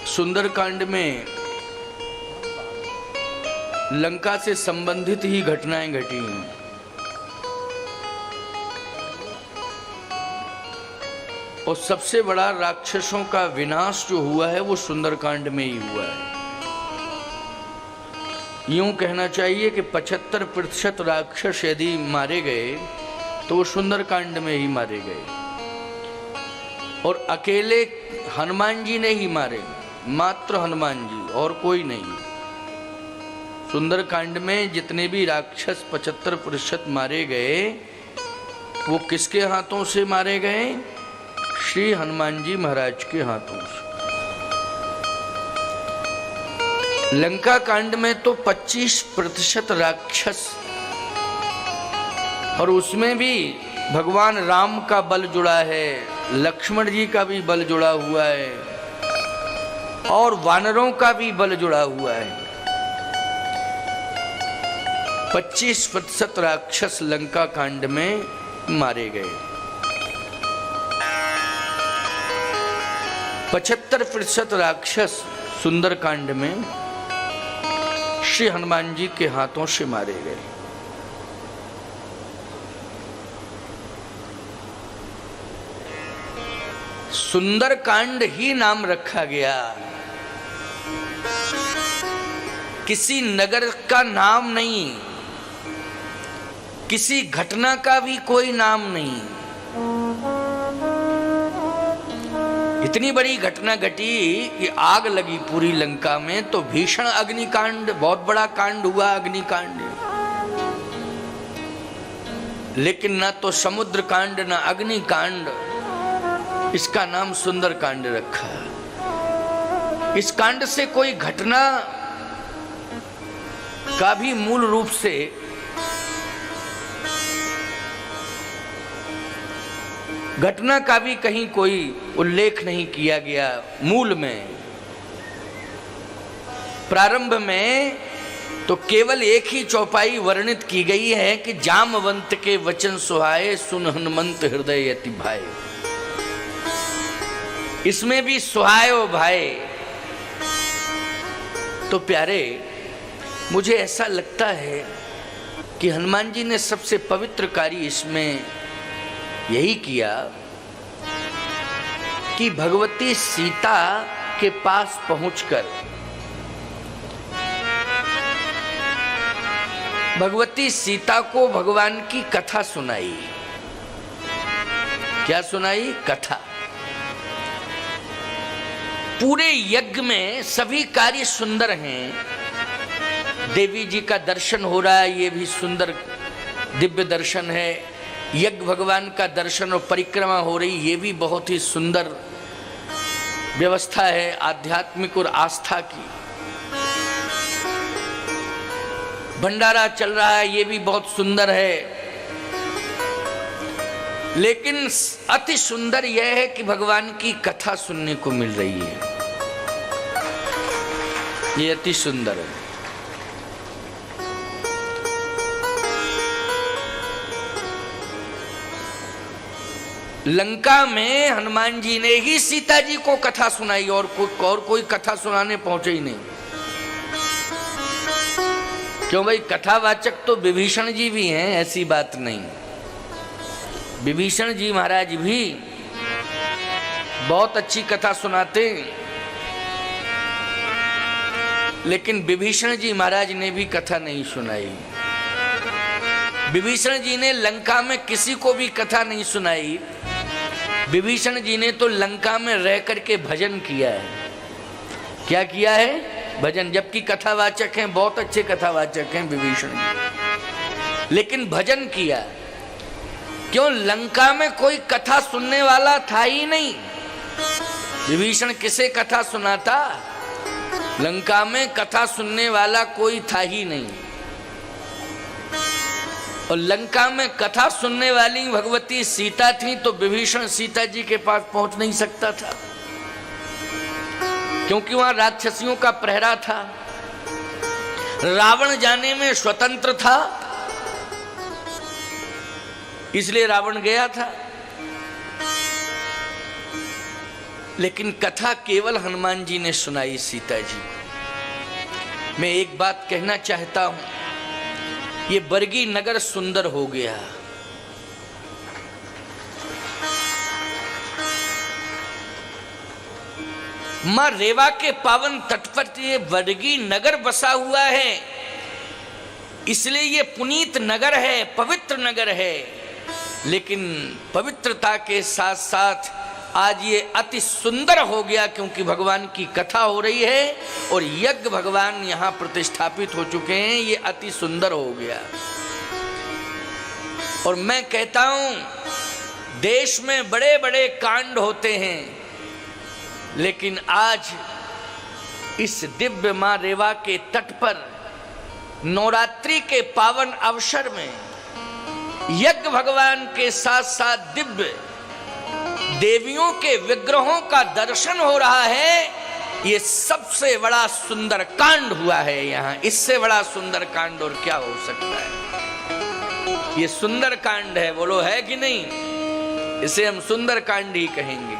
सुंदरकांड में लंका से संबंधित ही घटनाएं घटी हैं। और सबसे बड़ा राक्षसों का विनाश जो हुआ है वो सुंदरकांड में ही हुआ है। यूं कहना चाहिए कि 75% राक्षस यदि मारे गए तो वो सुंदरकांड में ही मारे गए, और अकेले हनुमान जी ने ही मारे, मात्र हनुमान जी और कोई नहीं। सुंदरकांड में जितने भी राक्षस 75% मारे गए वो किसके हाथों से मारे गए? श्री हनुमान जी महाराज के हाथों से। लंका कांड में तो 25% राक्षस, और उसमें भी भगवान राम का बल जुड़ा है, लक्ष्मण जी का भी बल जुड़ा हुआ है, और वानरों का भी बल जुड़ा हुआ है। 25% राक्षस लंका कांड में मारे गए। 75% राक्षस सुंदरकांड में श्री हनुमान जी के हाथों से मारे गए। सुंदरकांड ही नाम रखा गया, किसी नगर का नाम नहीं, किसी घटना का भी कोई नाम नहीं। इतनी बड़ी घटना घटी कि आग लगी पूरी लंका में, तो भीषण अग्निकांड, बहुत बड़ा कांड हुआ अग्निकांड। लेकिन ना तो समुद्र कांड ना अग्निकांड, इसका नाम सुंदरकांड रखा। इस कांड से कोई घटना का भी मूल रूप से घटना का भी कहीं कोई उल्लेख नहीं किया गया। मूल में, प्रारंभ में तो केवल एक ही चौपाई वर्णित की गई है कि जामवंत के वचन सुहाए, सुन हनुमंत हृदय अति भाए। इसमें भी सुहायो भाई। तो प्यारे, मुझे ऐसा लगता है कि हनुमान जी ने सबसे पवित्र कार्य इसमें यही किया कि भगवती सीता के पास पहुंचकर भगवती सीता को भगवान की कथा सुनाई। क्या सुनाई? कथा। पूरे यज्ञ में सभी कार्य सुंदर हैं। देवी जी का दर्शन हो रहा है, ये भी सुंदर दिव्य दर्शन है। यज्ञ भगवान का दर्शन और परिक्रमा हो रही, ये भी बहुत ही सुंदर व्यवस्था है आध्यात्मिक और आस्था की। भंडारा चल रहा है, ये भी बहुत सुंदर है। लेकिन अति सुंदर यह है कि भगवान की कथा सुनने को मिल रही है, ये अति सुंदर है। लंका में हनुमान जी ने ही सीता जी को कथा सुनाई, और कोई कथा सुनाने पहुंचे ही नहीं। क्यों भाई? कथावाचक तो विभीषण जी भी हैं, ऐसी बात नहीं। विभीषण जी महाराज भी बहुत अच्छी कथा सुनाते, लेकिन विभीषण जी महाराज ने भी कथा नहीं सुनाई। विभीषण जी ने लंका में किसी को भी कथा नहीं सुनाई। विभीषण जी ने तो लंका में रह करके भजन किया है। क्या किया है? भजन। जबकि कथावाचक हैं, बहुत अच्छे कथावाचक हैं विभीषण जी, लेकिन भजन किया। क्यों? लंका में कोई कथा सुनने वाला था ही नहीं। विभीषण किसे कथा सुनाता? लंका में कथा सुनने वाला कोई था ही नहीं। और लंका में कथा सुनने वाली भगवती सीता थी, तो विभीषण सीता जी के पास पहुंच नहीं सकता था, क्योंकि वहां राक्षसियों का पहरा था। रावण जाने में स्वतंत्र था, इसलिए रावण गया था। लेकिन कथा केवल हनुमान जी ने सुनाई सीता जी। मैं एक बात कहना चाहता हूं, ये बरगी नगर सुंदर हो गया। मां रेवा के पावन तट पर ये बरगी नगर बसा हुआ है, इसलिए ये पुनीत नगर है, पवित्र नगर है। लेकिन पवित्रता के साथ साथ आज ये अति सुंदर हो गया, क्योंकि भगवान की कथा हो रही है और यज्ञ भगवान यहां प्रतिष्ठापित हो चुके हैं। ये अति सुंदर हो गया। और मैं कहता हूं, देश में बड़े बड़े कांड होते हैं, लेकिन आज इस दिव्य मां रेवा के तट पर नवरात्रि के पावन अवसर में यज्ञ भगवान के साथ साथ दिव्य देवियों के विग्रहों का दर्शन हो रहा है। ये सबसे बड़ा सुंदर कांड हुआ है यहाँ। इससे बड़ा सुंदर कांड और क्या हो सकता है? ये सुंदर कांड है, बोलो है कि नहीं? इसे हम सुंदर कांड ही कहेंगे।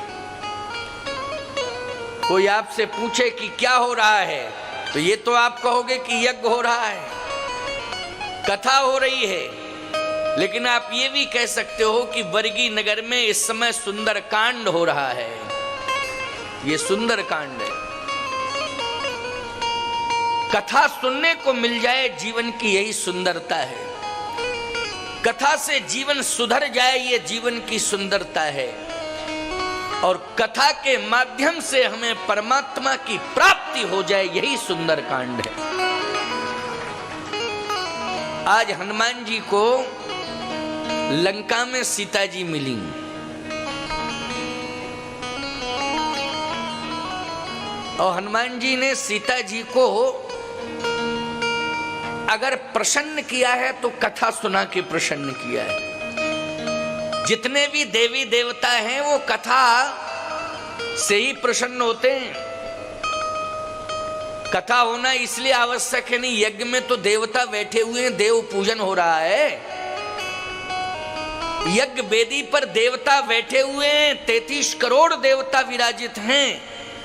कोई आपसे पूछे कि क्या हो रहा है, तो ये तो आप कहोगे कि यज्ञ हो रहा है, कथा हो रही है। लेकिन आप ये भी कह सकते हो कि बरगी नगर में इस समय सुंदर कांड हो रहा है। ये सुंदर कांड है। कथा सुनने को मिल जाए, जीवन की यही सुंदरता है। कथा से जीवन सुधर जाए, ये जीवन की सुंदरता है। और कथा के माध्यम से हमें परमात्मा की प्राप्ति हो जाए, यही सुंदर कांड है। आज हनुमान जी को लंका में सीता जी मिली, और हनुमान जी ने सीता जी को अगर प्रसन्न किया है तो कथा सुना के प्रसन्न किया है। जितने भी देवी देवता हैं वो कथा से ही प्रसन्न होते हैं। कथा होना इसलिए आवश्यक है नहीं, यज्ञ में तो देवता बैठे हुए हैं, देव पूजन हो रहा है। यज्ञ वेदी पर देवता बैठे हुए हैं, 33 करोड़ देवता विराजित हैं,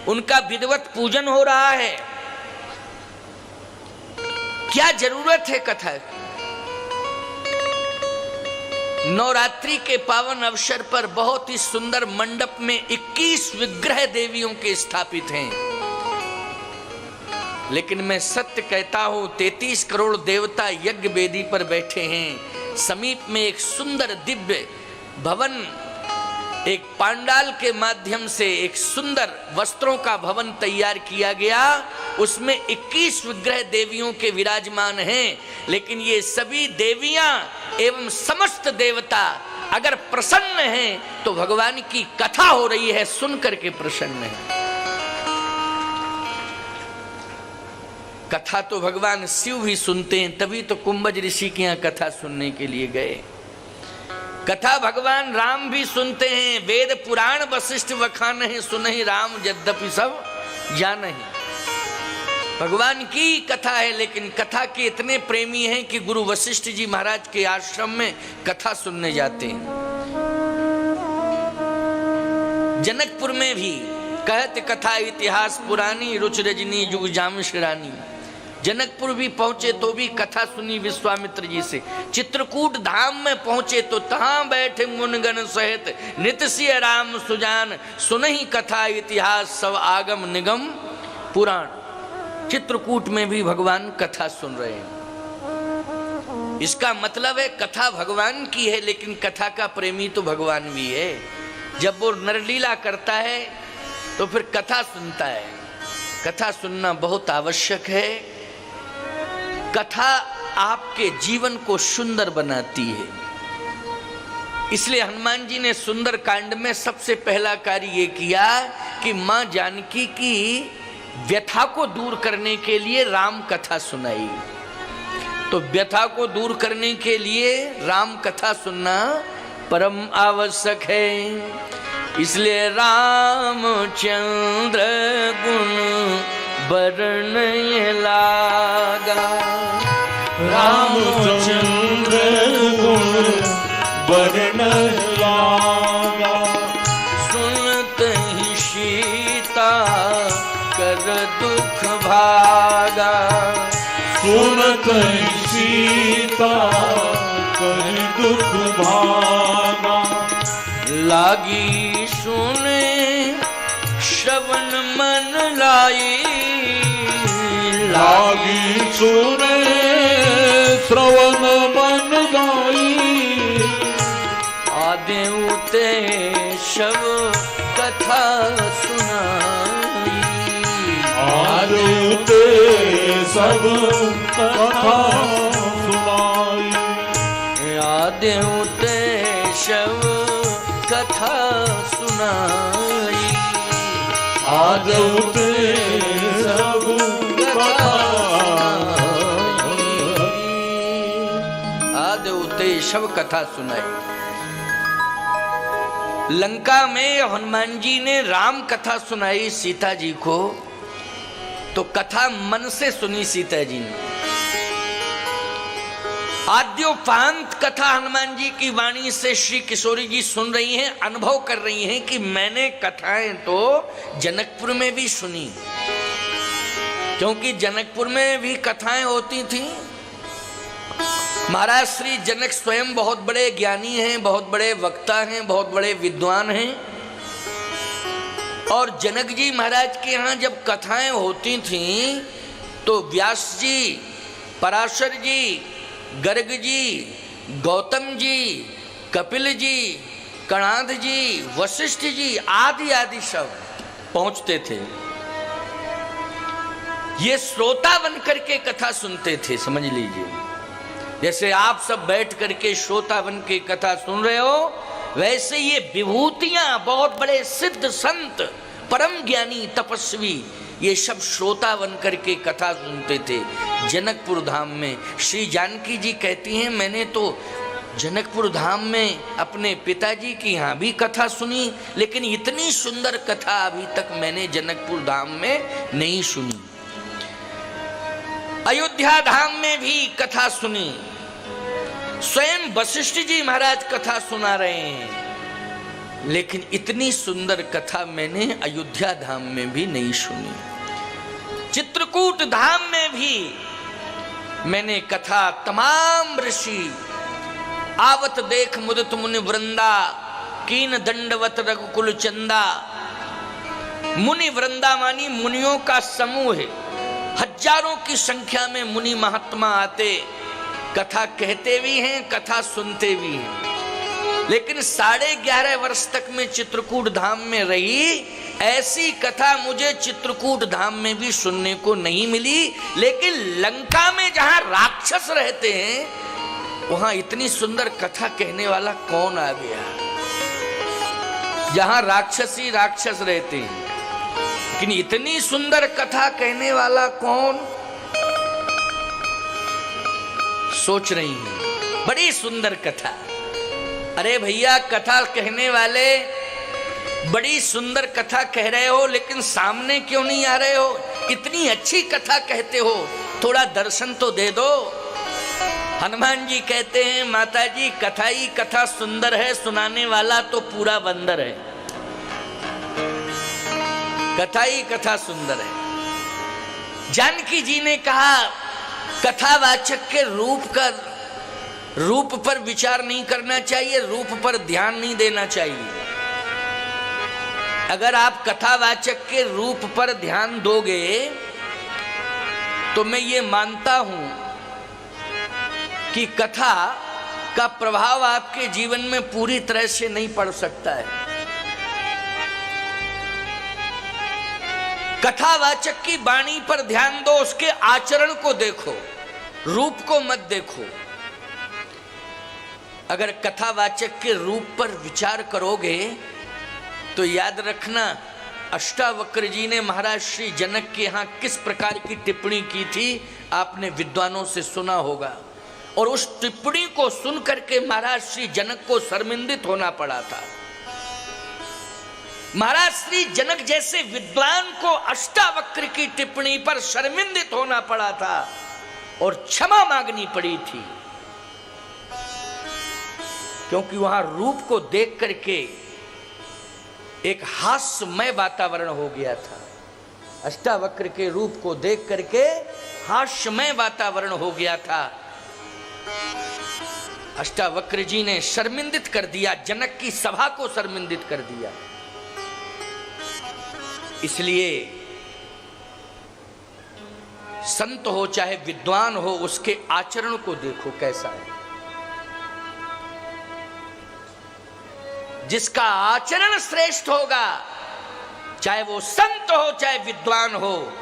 उनका विधिवत पूजन हो रहा है। क्या जरूरत है कथा की? नवरात्रि के पावन अवसर पर बहुत ही सुंदर मंडप में 21 विग्रह देवियों के स्थापित हैं। लेकिन मैं सत्य कहता हूं, 33 करोड़ देवता यज्ञ वेदी पर बैठे हैं। समीप में एक सुंदर दिव्य भवन, एक पांडाल के माध्यम से एक सुंदर वस्त्रों का भवन तैयार किया गया। उसमें 21 विग्रह देवियों के विराजमान हैं। लेकिन ये सभी देवियां एवं समस्त देवता अगर प्रसन्न हैं तो भगवान की कथा हो रही है, सुन करके प्रसन्न है। कथा तो भगवान शिव भी सुनते हैं, तभी तो कुंभज ऋषि के यहाँ कथा सुनने के लिए गए। कथा भगवान राम भी सुनते हैं। वेद पुराण वशिष्ठ बखानहि सुनहि राम यद्यपि सब जानहि। भगवान की कथा है, लेकिन कथा के इतने प्रेमी हैं कि गुरु वशिष्ठ जी महाराज के आश्रम में कथा सुनने जाते हैं। जनकपुर में भी कहत कथा इतिहास पुरानी, रुच रजनी जुग जामिश रानी। जनकपुर भी पहुंचे तो भी कथा सुनी विश्वामित्र जी से। चित्रकूट धाम में पहुंचे तो तहां बैठे मुनगन सहित नित सिय राम सुजान, सुनहि कथा इतिहास सब आगम निगम पुराण। चित्रकूट में भी भगवान कथा सुन रहे हैं। इसका मतलब है कथा भगवान की है, लेकिन कथा का प्रेमी तो भगवान भी है। जब वो नरलीला करता है तो फिर कथा सुनता है। कथा सुनना बहुत आवश्यक है। कथा आपके जीवन को सुंदर बनाती है। इसलिए हनुमान जी ने सुंदर कांड में सबसे पहला कार्य ये किया कि मां जानकी की व्यथा को दूर करने के लिए राम कथा सुनाई। तो व्यथा को दूर करने के लिए राम कथा सुनना परम आवश्यक है। इसलिए रामचंद्र गुण बरनय लागा, रामचंद्र गुण बरनय लागा। सुनत ही शीघ्र कर दुख भागा। सुनत सीता कर दुख भागा। लागी सुने श्रवण मन लाई। लागी सुने श्रवण मन लाई। आदि उते शव कथा सुनाई। आदि ते सब कथा सुनाई। आदि उते शव कथा सुनाई। आदि ते सब कथा आदि उते शव कथा सुनाई। लंका में हनुमान जी ने राम कथा सुनाई सीता जी को, तो कथा मन से सुनी सीता जी ने। आद्योपांत कथा हनुमान जी की वाणी से श्री किशोरी जी सुन रही हैं, अनुभव कर रही हैं कि मैंने कथाएं तो जनकपुर में भी सुनी, क्योंकि जनकपुर में भी कथाएं होती थी। महाराज श्री जनक स्वयं बहुत बड़े ज्ञानी हैं, बहुत बड़े वक्ता हैं, बहुत बड़े विद्वान हैं। और जनक जी महाराज के यहाँ जब कथाएं होती थीं तो व्यास जी, पराशर जी, गर्ग जी, गौतम जी, कपिल जी, कणाद जी, वशिष्ठ जी आदि आदि सब पहुंचते थे। ये श्रोता बन करके कथा सुनते थे, समझ लीजिए। जैसे आप सब बैठ करके श्रोता बन के कथा सुन रहे हो, वैसे ये विभूतियां, बहुत बड़े सिद्ध संत, परम ज्ञानी, तपस्वी, ये सब श्रोता बन करके कथा सुनते थे जनकपुर धाम में। श्री जानकी जी कहती हैं मैंने तो जनकपुर धाम में अपने पिताजी की यहाँ भी कथा सुनी, लेकिन इतनी सुंदर कथा अभी तक मैंने जनकपुर धाम में नहीं सुनी। अयोध्या धाम में भी कथा सुनी, स्वयं वशिष्ठ जी महाराज कथा सुना रहे हैं, लेकिन इतनी सुंदर कथा मैंने अयोध्या धाम में भी नहीं सुनी। चित्रकूट धाम में भी मैंने कथा तमाम ऋषि आवत देख मुदित मुनि वृंदा, कीन दंडवत रघुकुल चंदा। मुनि वृंदा मानी मुनियों का समूह है, हजारों की संख्या में मुनि महात्मा आते, कथा कहते भी हैं, कथा सुनते भी हैं। लेकिन 11.5 वर्ष तक मैं चित्रकूट धाम में रही, ऐसी कथा मुझे चित्रकूट धाम में भी सुनने को नहीं मिली। लेकिन लंका में जहां राक्षस रहते हैं, वहां इतनी सुंदर कथा कहने वाला कौन आ गया? जहां राक्षस ही राक्षस रहते हैं, लेकिन इतनी सुंदर कथा कहने वाला कौन? सोच रही हैं, बड़ी सुंदर कथा। अरे भैया, कथा कहने वाले बड़ी सुंदर कथा कह रहे हो, लेकिन सामने क्यों नहीं आ रहे हो? इतनी अच्छी कथा कहते हो, थोड़ा दर्शन तो दे दो। हनुमान जी कहते हैं माता जी कथा ही कथा सुंदर है, सुनाने वाला तो पूरा बंदर है। कथा ही कथा सुंदर है। जानकी जी ने कहा कथावाचक के रूप पर विचार नहीं करना चाहिए, रूप पर ध्यान नहीं देना चाहिए। अगर आप कथावाचक के रूप पर ध्यान दोगे तो मैं ये मानता हूं कि कथा का प्रभाव आपके जीवन में पूरी तरह से नहीं पड़ सकता है। कथावाचक की वाणी पर ध्यान दो, उसके आचरण को देखो, रूप को मत देखो। अगर कथावाचक के रूप पर विचार करोगे तो याद रखना, अष्टावक्र जी ने महाराज श्री जनक के यहाँ किस प्रकार की टिप्पणी की थी आपने विद्वानों से सुना होगा। और उस टिप्पणी को सुन करके महाराज श्री जनक को शर्मिंदित होना पड़ा था। महाराज श्री जनक जैसे विद्वान को अष्टावक्र की टिप्पणी पर शर्मिंदित होना पड़ा था और क्षमा मांगनी पड़ी थी, क्योंकि वहां रूप को देख करके एक हास्यमय वातावरण हो गया था। अष्टावक्र के रूप को देख करके हास्यमय वातावरण हो गया था। अष्टावक्र जी ने शर्मिंदित कर दिया, जनक की सभा को शर्मिंदित कर दिया। इसलिए संत हो चाहे विद्वान हो, उसके आचरण को देखो कैसा है। जिसका आचरण श्रेष्ठ होगा, चाहे वो संत हो चाहे विद्वान हो,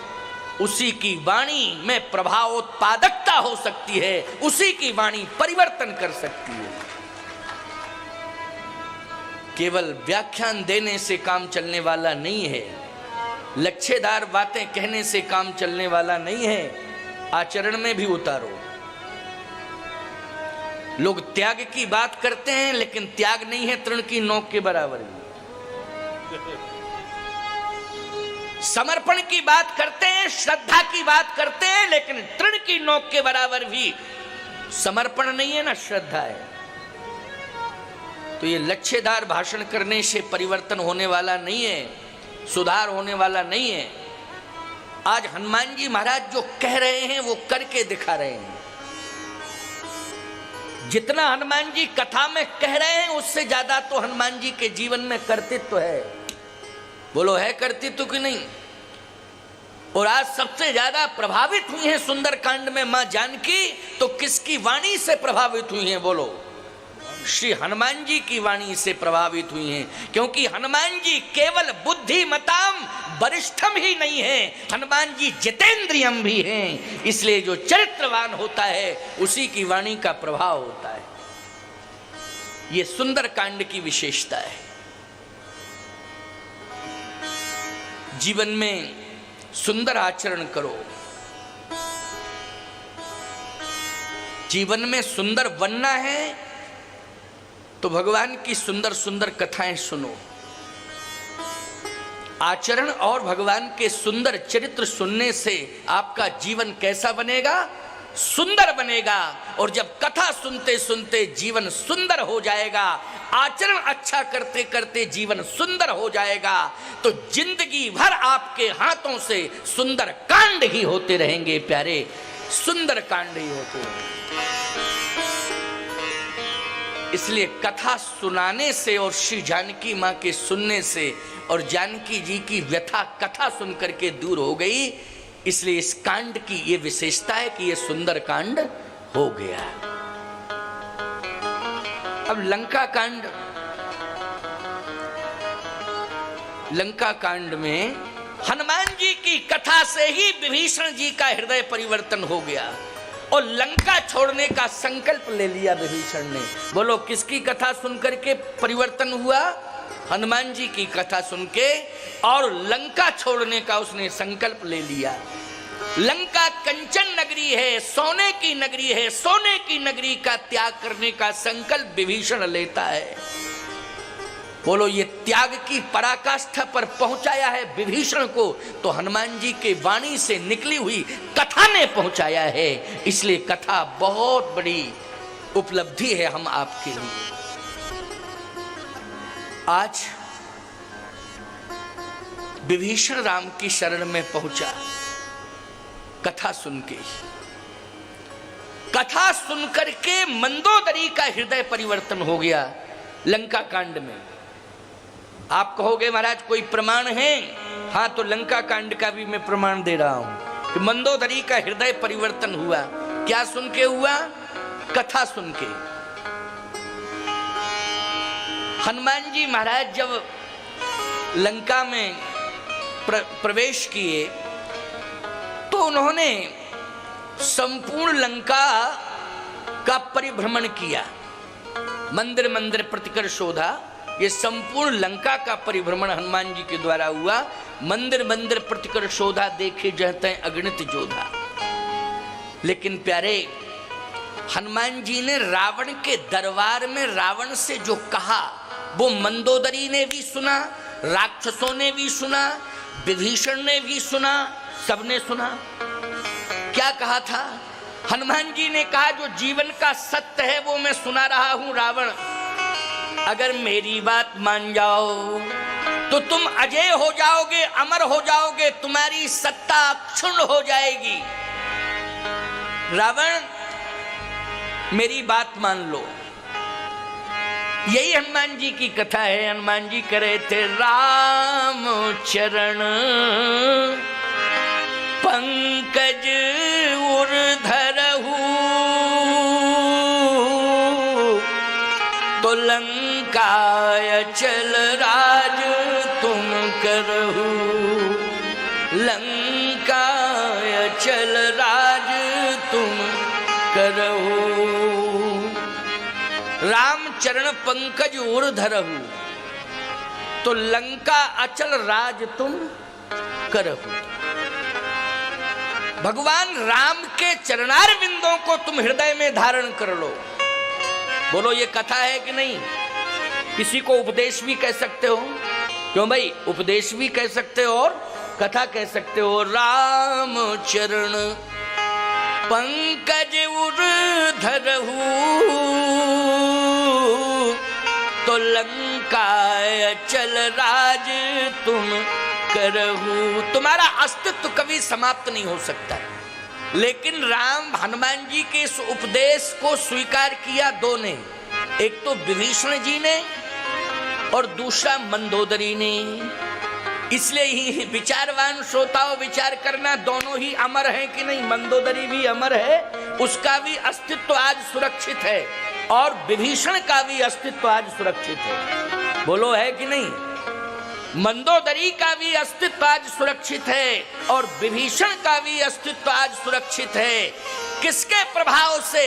उसी की वाणी में प्रभावोत्पादकता हो सकती है, उसी की वाणी परिवर्तन कर सकती है। केवल व्याख्यान देने से काम चलने वाला नहीं है, लच्छेदार बातें कहने से काम चलने वाला नहीं है, आचरण में भी उतारो। लोग त्याग की बात करते हैं, लेकिन त्याग नहीं है तृण की नोक के बराबर भी। समर्पण की बात करते हैं, श्रद्धा की बात करते हैं, लेकिन तृण की नोक के बराबर भी समर्पण नहीं है ना श्रद्धा है। तो ये लच्छेदार भाषण करने से परिवर्तन होने वाला नहीं है, सुधार होने वाला नहीं है। आज हनुमान जी महाराज जो कह रहे हैं वो करके दिखा रहे हैं। जितना हनुमान जी कथा में कह रहे हैं, उससे ज्यादा तो हनुमान जी के जीवन में कर्तृत्व है। बोलो है कर्तृत्व कि नहीं? और आज सबसे ज्यादा प्रभावित हुई हैं सुंदरकांड में मां जानकी, तो किसकी वाणी से प्रभावित हुई हैं? बोलो, श्री हनुमान जी की वाणी से प्रभावित हुई हैं। क्योंकि हनुमान जी केवल बुद्धिमताम वरिष्ठम ही नहीं है, हनुमान जी जितेंद्रियम भी हैं। इसलिए जो चरित्रवान होता है उसी की वाणी का प्रभाव होता है। ये सुंदरकांड की विशेषता है। जीवन में सुंदर आचरण करो, जीवन में सुंदर बनना है तो भगवान की सुंदर सुंदर कथाएं सुनो। आचरण और भगवान के सुंदर चरित्र सुनने से आपका जीवन कैसा बनेगा? सुंदर बनेगा। और जब कथा सुनते सुनते जीवन सुंदर हो जाएगा, आचरण अच्छा करते करते जीवन सुंदर हो जाएगा, तो जिंदगी भर आपके हाथों से सुंदर कांड ही होते रहेंगे प्यारे, सुंदर कांड ही होते रहेंगे। इसलिए कथा सुनाने से और श्री जानकी माँ के सुनने से और जानकी जी की व्यथा कथा सुनकर के दूर हो गई। इसलिए इस कांड की ये विशेषता है कि ये सुंदर कांड हो गया। अब लंका कांड, लंका कांड में हनुमान जी की कथा से ही विभीषण जी का हृदय परिवर्तन हो गया और लंका छोड़ने का संकल्प ले लिया विभीषण ने। बोलो, किसकी कथा सुनकर के परिवर्तन हुआ? हनुमान जी की कथा सुन के, और लंका छोड़ने का उसने संकल्प ले लिया। लंका कंचन नगरी है, सोने की नगरी है, सोने की नगरी का त्याग करने का संकल्प विभीषण लेता है। बोलो, ये त्याग की पराकाष्ठा पर पहुंचाया है विभीषण को, तो हनुमान जी के वाणी से निकली हुई कथा ने पहुंचाया है। इसलिए कथा बहुत बड़ी उपलब्धि है हम आपके लिए। आज विभीषण राम की शरण में पहुंचा कथा सुन के। कथा सुनकर के मंदोदरी का हृदय परिवर्तन हो गया लंका कांड में। आप कहोगे महाराज कोई प्रमाण है? हाँ, तो लंका कांड का भी मैं प्रमाण दे रहा हूं कि मंदोदरी का हृदय परिवर्तन हुआ। क्या सुन के हुआ? कथा सुन के। हनुमान जी महाराज जब लंका में प्रवेश किए तो उन्होंने संपूर्ण लंका का परिभ्रमण किया। मंदिर मंदिर प्रतिकर शोधा, ये संपूर्ण लंका का परिभ्रमण हनुमान जी के द्वारा हुआ। मंदिर मंदिर प्रतिकर शोधा, देखे जहते अगणित जोधा। लेकिन प्यारे, हनुमान जी ने रावण के दरबार में रावण से जो कहा वो मंदोदरी ने भी सुना, राक्षसों ने भी सुना, विभीषण ने भी सुना, सबने सुना। क्या कहा था? हनुमान जी ने कहा जो जीवन का सत्य है वो मैं सुना रहा हूं रावण, अगर मेरी बात मान जाओ तो तुम अजय हो जाओगे, अमर हो जाओगे, तुम्हारी सत्ता क्षुण्ण हो जाएगी। रावण, मेरी बात मान लो। यही हनुमान जी की कथा है। हनुमान जी कह रहे थे, राम चरण पंकज उर्धरहु, तो लंका अचल राज तुम करहु, लंका अचल राज तुम करहु। राम चरण पंकज उर्धरहु, तो लंका अचल राज तुम करहु। भगवान राम के चरणार बिंदों को तुम हृदय में धारण कर लो। बोलो, ये कथा है कि नहीं? किसी को उपदेश भी कह सकते हो। क्यों भाई? उपदेश भी कह सकते हो और कथा कह सकते हो। राम चरण पंकज उर्धरहु, तो लंका अचल राज तुम करहु। तुम्हारा अस्तित्व कभी समाप्त नहीं हो सकता। लेकिन राम हनुमान जी के इस उपदेश को स्वीकार किया दो ने, एक तो विभीषण जी ने और दूसरा मंदोदरी ने। इसलिए ही विचारवान श्रोताओं विचार करना, दोनों ही अमर हैं कि नहीं? मंदोदरी भी अमर है, उसका भी अस्तित्व आज सुरक्षित है, और विभीषण का भी अस्तित्व आज सुरक्षित है। बोलो, है कि नहीं? मंदोदरी का भी अस्तित्व आज सुरक्षित है और विभीषण का भी अस्तित्व आज सुरक्षित है। किसके प्रभाव से?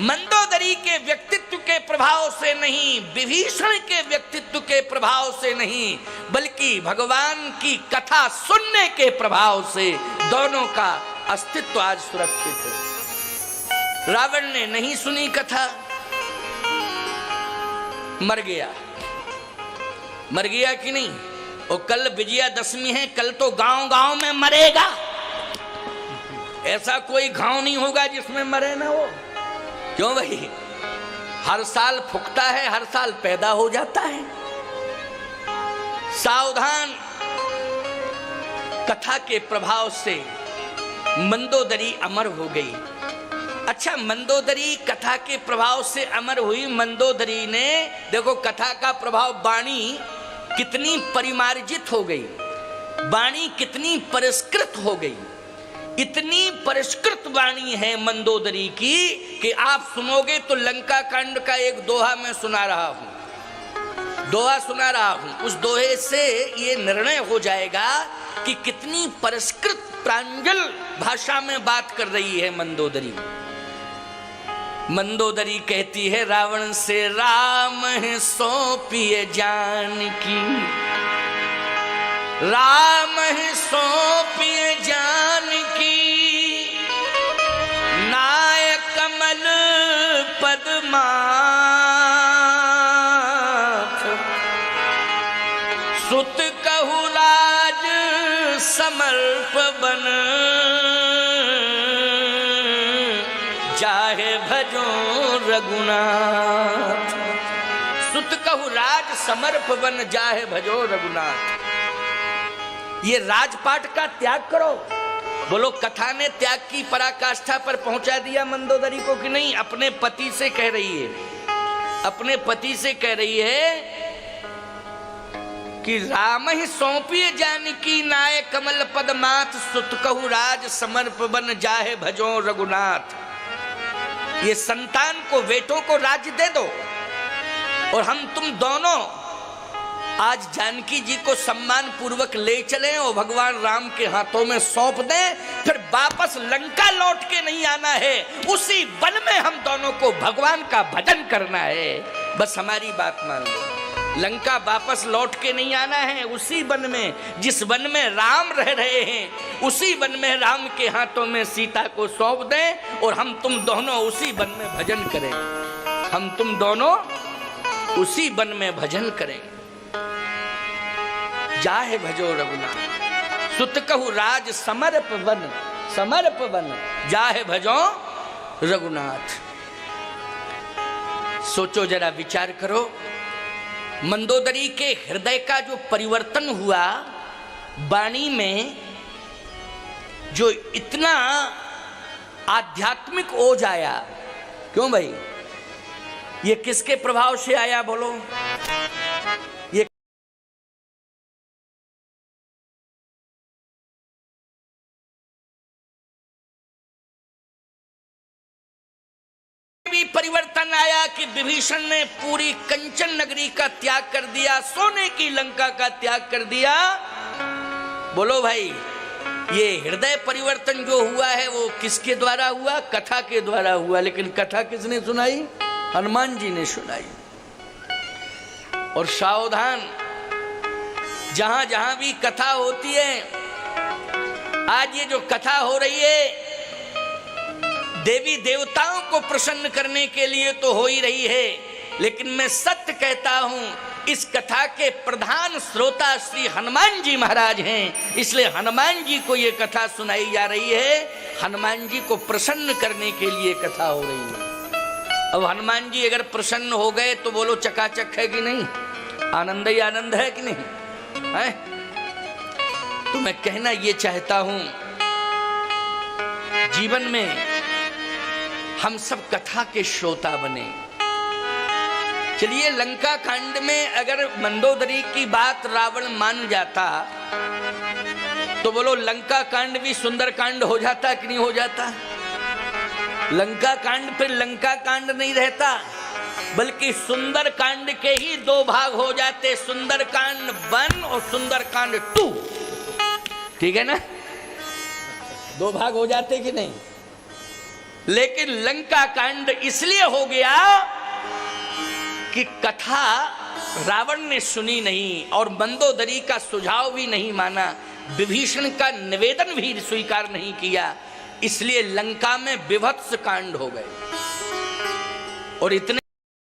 मंदोदरी के व्यक्तित्व के प्रभाव से नहीं, विभीषण के व्यक्तित्व के प्रभाव से नहीं, बल्कि भगवान की कथा सुनने के प्रभाव से दोनों का अस्तित्व आज सुरक्षित है। रावण ने नहीं सुनी कथा, मर गया। मर गया कि नहीं? और कल विजयादशमी है, कल तो गांव गांव में मरेगा। ऐसा कोई गांव नहीं होगा जिसमें मरे ना हो। क्यों भाई? हर साल फूकता है, हर साल पैदा हो जाता है। सावधान। कथा के प्रभाव से मंदोदरी अमर हो गई। अच्छा, मंदोदरी कथा के प्रभाव से अमर हुई। मंदोदरी ने, देखो कथा का प्रभाव, वाणी कितनी परिमार्जित हो गई, वाणी कितनी परिष्कृत हो गई। इतनी परिष्कृत वाणी है मंदोदरी की कि आप सुनोगे तो लंका कांड का एक दोहा मैं सुना रहा हूं, दोहा सुना रहा हूं। उस दोहे से ये निर्णय हो जाएगा कि कितनी परिष्कृत प्रांजल भाषा में बात कर रही है मंदोदरी। मंदोदरी कहती है, रावण से राम है सौंपिए जानकी, राम है सौंपिए जानकी, नाय कमल पद्माथ, सुत कहु राज समर्प बन, जाहे भजो रघुनाथ। सुत कहु राज समर्प बन, जाहे भजो रघुनाथ। ये राजपाट का त्याग करो। बोलो, कथा ने त्याग की पराकाष्ठा पर पहुंचा दिया मंदोदरी को कि नहीं? अपने पति से कह रही है, अपने पति से कह रही है कि राम ही सौंपिए जानकी, नाय कमल पद्माथ, सुत कहु राज समर्प बन, जाहे भजो रघुनाथ। ये संतान को, बेटों को राज्य दे दो और हम तुम दोनों आज जानकी जी को सम्मान पूर्वक ले चलें और भगवान राम के हाथों में सौंप दें। फिर वापस लंका लौट के नहीं आना है, उसी वन में हम दोनों को भगवान का भजन करना है। बस हमारी बात मान लो। लंका वापस लौट के नहीं आना है, उसी वन में, जिस वन में राम रह रहे हैं, उसी वन में राम के हाथों में सीता को सौंप दें और हम तुम दोनों उसी वन में भजन करें। हम तुम दोनों उसी वन में भजन करें। जाहे भजो रघुनाथ, सुत कहु राज समर्प वन, समर्प वन, जाहे भजो रघुनाथ। सोचो जरा, विचार करो। मंदोदरी के हृदय का जो परिवर्तन हुआ, वाणी में जो इतना आध्यात्मिक ओज आया, क्यों भाई? ये किसके प्रभाव से आया बोलो? ये भी परिवर्तन आया कि विभीषण ने पूरी कंचन नगरी का त्याग कर दिया, सोने की लंका का त्याग कर दिया। बोलो भाई, ये हृदय परिवर्तन जो हुआ है वो किसके द्वारा हुआ? कथा के द्वारा हुआ। लेकिन कथा किसने सुनाई? हनुमान जी ने सुनाई। और सावधान, जहां जहां भी कथा होती है, आज ये जो कथा हो रही है देवी देवताओं को प्रसन्न करने के लिए तो हो ही रही है, लेकिन मैं सत्य कहता हूं इस कथा के प्रधान श्रोता श्री हनुमान जी महाराज हैं, इसलिए हनुमान जी को ये कथा सुनाई जा रही है। हनुमान जी को प्रसन्न करने के लिए कथा हो रही है। अब हनुमान जी अगर प्रसन्न हो गए तो बोलो चकाचक है कि नहीं? आनंद ही आनंद है कि नहीं है? तो मैं कहना ये चाहता हूं, जीवन में हम सब कथा के श्रोता बने। चलिए, लंका कांड में अगर मंदोदरी की बात रावण मान जाता तो बोलो लंका कांड भी सुंदर कांड हो जाता कि नहीं हो जाता? लंका कांड फिर लंका कांड नहीं रहता, बल्कि सुंदर कांड के ही दो भाग हो जाते, सुंदर कांड 1 और सुंदर कांड 2। ठीक है ना? दो भाग हो जाते कि नहीं? लेकिन लंका कांड इसलिए हो गया कि कथा रावण ने सुनी नहीं और मंदोदरी का सुझाव भी नहीं माना, विभीषण का निवेदन भी स्वीकार नहीं किया, इसलिए लंका में विभत्स कांड हो गए। और इतने